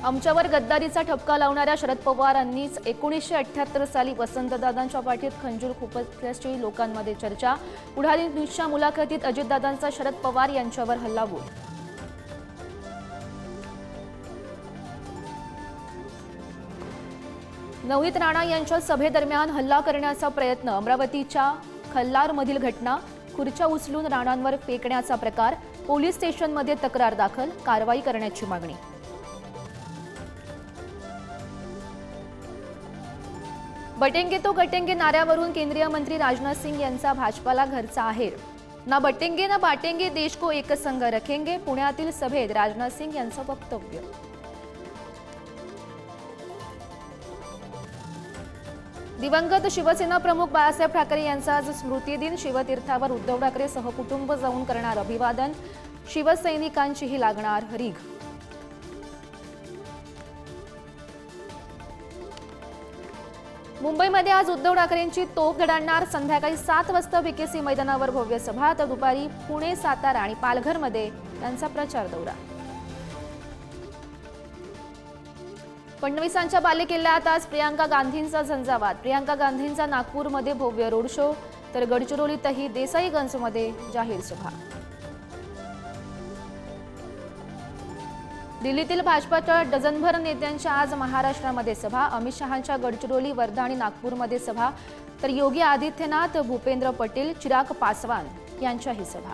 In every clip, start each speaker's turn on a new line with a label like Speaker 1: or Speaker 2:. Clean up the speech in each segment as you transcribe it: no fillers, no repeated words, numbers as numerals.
Speaker 1: आमच्यावर गद्दारीचा ठपका लावणाऱ्या शरद पवारांनीच 1978 साली वसंतदादांच्या पाठीत खंजीर खुपसल्याची लोकांमध्ये चर्चा। पुढारी न्यूजच्या मुलाखतीत अजितदादांचा शरद पवार यांच्यावर हल्लाबोल। नवनीत राणा यांच्या सभेदरम्यान हल्ला करण्याचा प्रयत्न। अमरावतीच्या खल्लारमधील घटना। खुर्च्या उचलून राणांवर फेकण्याचा प्रकार। पोलीस स्टेशनमध्ये तक्रार दाखल। कारवाई करण्याची मागणी। बटेंगे तो कटेंगे नाऱ्यावरून केंद्रीय मंत्री राजनाथ सिंग यांचा भाजपाला घरचा आहेर। ना बटेंगे ना बाटेंगे, देश को एक संघ रखेंगे। पुण्यातील सभेत राजनाथ सिंग यांचं वक्तव्य। दिवंगत शिवसेना प्रमुख बाळासाहेब ठाकरे यांचा आज स्मृतिदिन। शिवतीर्थावर उद्धव ठाकरे सहकुटुंब जाऊन करणार अभिवादन। शिवसैनिकांचीही लागणार रीघ। मुंबईमध्ये आज उद्धव ठाकरेंची तोफ धडाडणार। संध्याकाळी 7 वाजता बीकेसी मैदानावर भव्य सभा। तर दुपारी पुणे, सातारा आणि पालघरमध्ये त्यांचा प्रचार दौरा। फडणवीसांच्या बालेकिल्ल्यात आज प्रियांका गांधींचा झंझावात। प्रियांका गांधींचा नागपूरमध्ये भव्य रोड शो। तर गडचिरोलीतही देसाईगंजमध्ये जाहीर सभा। दिल्लीतील भाजपाच्या डझनभर नेत्यांच्या आज महाराष्ट्रामध्ये सभा। अमित शहांच्या गडचिरोली, वर्धा आणि नागपूरमध्ये सभा। तर योगी आदित्यनाथ, भूपेंद्र पटेल, चिराग पासवान यांच्याही सभा।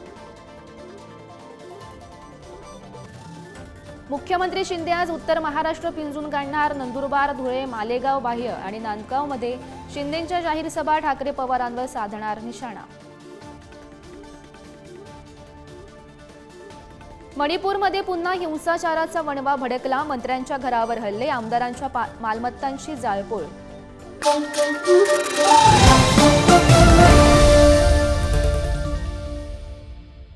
Speaker 1: मुख्यमंत्री शिंदे आज उत्तर महाराष्ट्र पिंजून काढणार। नंदुरबार, धुळे, मालेगाव बाह्य आणि नांदगावमध्ये शिंदेंच्या जाहीर सभा। ठाकरे पवारांवर साधणार निशाणा। मणिपूरमध्ये पुन्हा हिंसाचाराचा वणवा भडकला। मंत्र्यांच्या घरावर हल्ले, आमदारांच्या मालमत्तांची जाळपोळ।